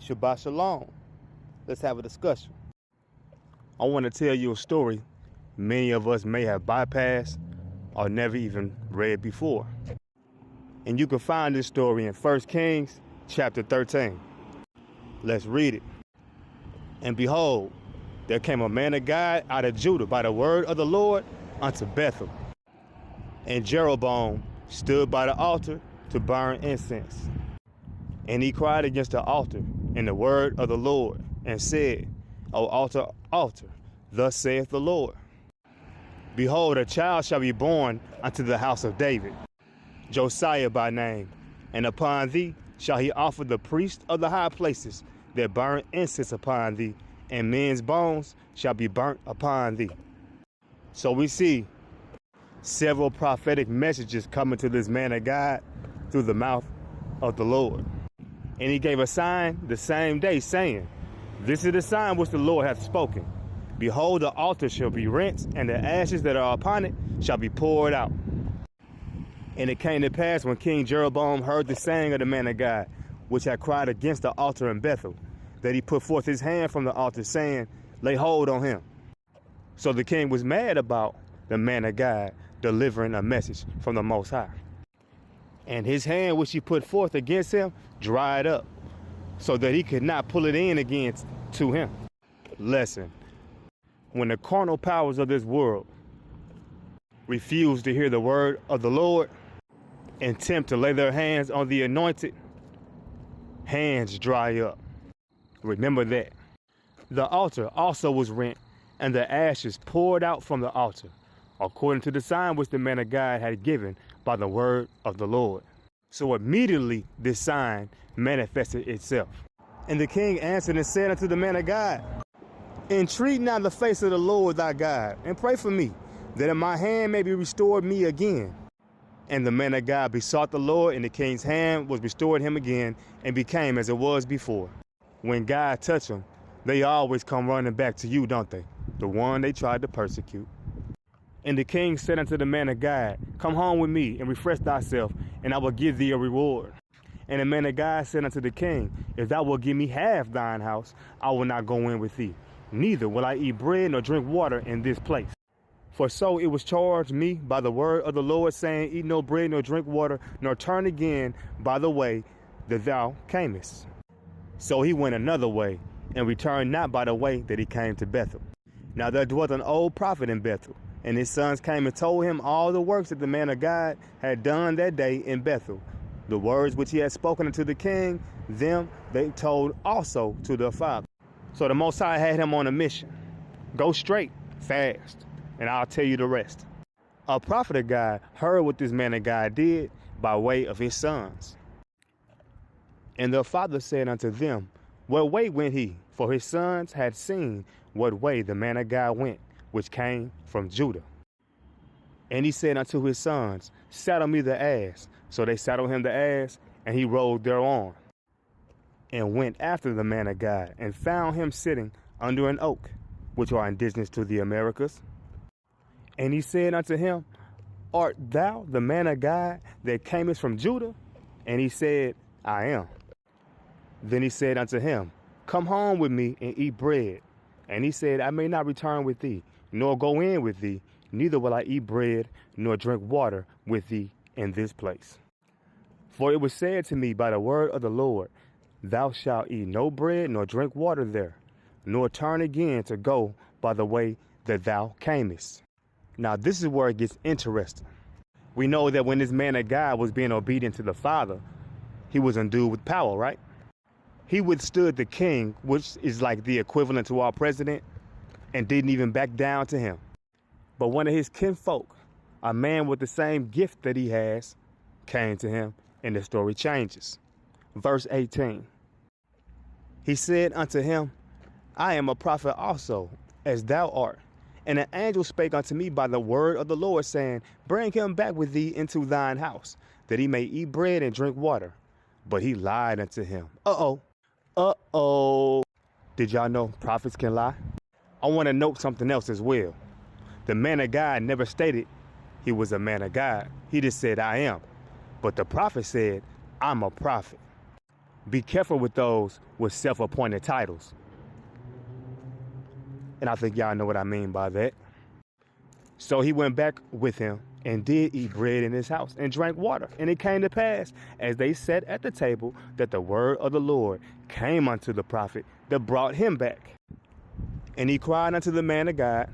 Shabbat Shalom. Let's have a discussion. I want to tell you a story many of us may have bypassed or never even read before. And you can find this story in 1 Kings chapter 13. Let's read it. And behold, there came a man of God out of Judah by the word of the Lord unto Bethel. And Jeroboam stood by the altar to burn incense. And he cried against the altar in the word of the Lord, and said, O altar, altar, thus saith the Lord, behold, a child shall be born unto the house of David, Josiah by name, and upon thee shall he offer the priest of the high places that burn incense upon thee, and men's bones shall be burnt upon thee. So we see several prophetic messages coming to this man of God through the mouth of the Lord. And he gave a sign the same day, saying, This is the sign which the Lord hath spoken. Behold, the altar shall be rent, and the ashes that are upon it shall be poured out. And it came to pass, when King Jeroboam heard the saying of the man of God, which had cried against the altar in Bethel, that he put forth his hand from the altar, saying, Lay hold on him. So the king was mad about the man of God delivering a message from the Most High. And his hand which he put forth against him dried up, so that he could not pull it in again to him. Lesson: when the carnal powers of this world refuse to hear the word of the Lord and attempt to lay their hands on the anointed, hands dry up. Remember that. The altar also was rent, and the ashes poured out from the altar, according to the sign which the man of God had given by the word of the Lord. So immediately this sign manifested itself. And the king answered and said unto the man of God, Entreat now the face of the Lord thy God, and pray for me, that in my hand may be restored me again. And the man of God besought the Lord, and the king's hand was restored him again, and became as it was before. When God touch them, they always come running back to you, don't they? The one they tried to persecute. And the king said unto the man of God, Come home with me, and refresh thyself, and I will give thee a reward. And the man of God said unto the king, If thou wilt give me half thine house, I will not go in with thee, neither will I eat bread nor drink water in this place. For so it was charged me by the word of the Lord, saying, Eat no bread nor drink water, nor turn again by the way that thou camest. So he went another way, and returned not by the way that he came to Bethel. Now there dwelt an old prophet in Bethel, and his sons came and told him all the works that the man of God had done that day in Bethel. The words which he had spoken unto the king, them they told also to their father. So the Most High had him on a mission. Go straight, fast, and I'll tell you the rest. A prophet of God heard what this man of God did by way of his sons. And their father said unto them, What way went he? For his sons had seen what way the man of God went, which came from Judah. And he said unto his sons, Saddle me the ass. So they saddled him the ass, and he rode thereon, and went after the man of God, and found him sitting under an oak, which are indigenous to the Americas. And he said unto him, Art thou the man of God that camest from Judah? And he said, I am. Then he said unto him, Come home with me and eat bread. And he said, I may not return with thee, nor go in with thee, neither will I eat bread nor drink water with thee in this place. For it was said to me by the word of the Lord, Thou shalt eat no bread nor drink water there, nor turn again to go by the way that thou camest. Now this is where it gets interesting. We know that when this man of God was being obedient to the Father, he was endued with power, right? He withstood the king, which is like the equivalent to our president, and didn't even back down to him. But one of his kinfolk, a man with the same gift that he has, came to him, and the story changes. Verse 18. He said unto him, I am a prophet also, as thou art. And an angel spake unto me by the word of the Lord, saying, Bring him back with thee into thine house, that he may eat bread and drink water. But he lied unto him. Did y'all know prophets can lie? I want to note something else as well. The man of God never stated he was a man of God. He just said, I am. But the prophet said, I'm a prophet. Be careful with those with self-appointed titles. And I think y'all know what I mean by that. So he went back with him and did eat bread in his house and drank water. And it came to pass, as they sat at the table, that the word of the Lord came unto the prophet that brought him back. And he cried unto the man of God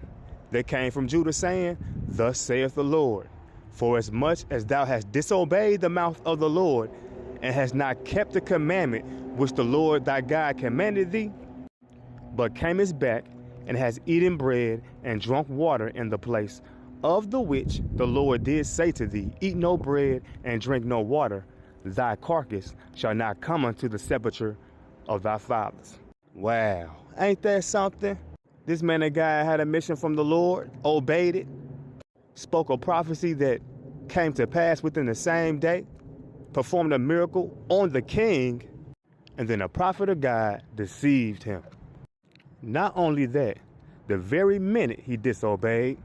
that came from Judah, saying, Thus saith the Lord, for as much as thou hast disobeyed the mouth of the Lord, and hast not kept the commandment which the Lord thy God commanded thee, but camest back, and hast eaten bread and drunk water in the place of the which the Lord did say to thee, Eat no bread and drink no water, thy carcass shall not come unto the sepulchre of thy fathers. Wow, ain't that something? This man of God had a mission from the Lord, obeyed it, spoke a prophecy that came to pass within the same day, performed a miracle on the king, and then a prophet of God deceived him. Not only that, the very minute he disobeyed,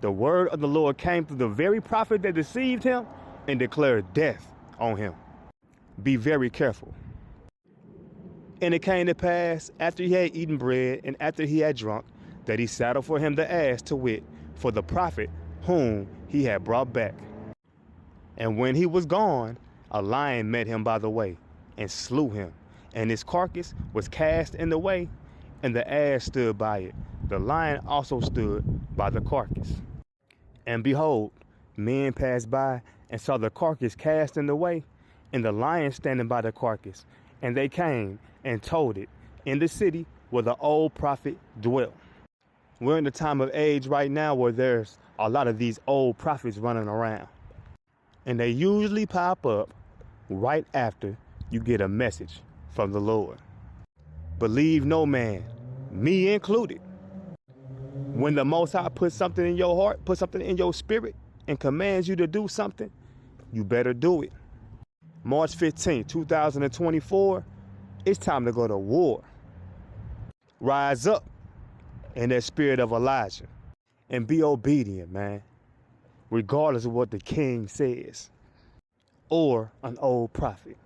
the word of the Lord came through the very prophet that deceived him and declared death on him. Be very careful. And it came to pass, after he had eaten bread and after he had drunk, that he saddled for him the ass, to wit, for the prophet whom he had brought back. And when he was gone, a lion met him by the way and slew him, and his carcass was cast in the way, and the ass stood by it. The lion also stood by the carcass. And behold, men passed by and saw the carcass cast in the way, and the lion standing by the carcass. And they came and told it in the city where the old prophet dwelt. We're in the time of age right now where there's a lot of these old prophets running around. And they usually pop up right after you get a message from the Lord. Believe no man, me included. When the Most High puts something in your heart, puts something in your spirit, and commands you to do something, you better do it. March 15, 2024, it's time to go to war. Rise up in that spirit of Elijah and be obedient, man, regardless of what the king says or an old prophet.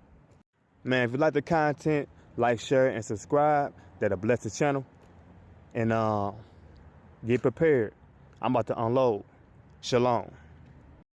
Man, if you like the content, like, share, and subscribe. That'll bless the channel. And get prepared. I'm about to unload. Shalom.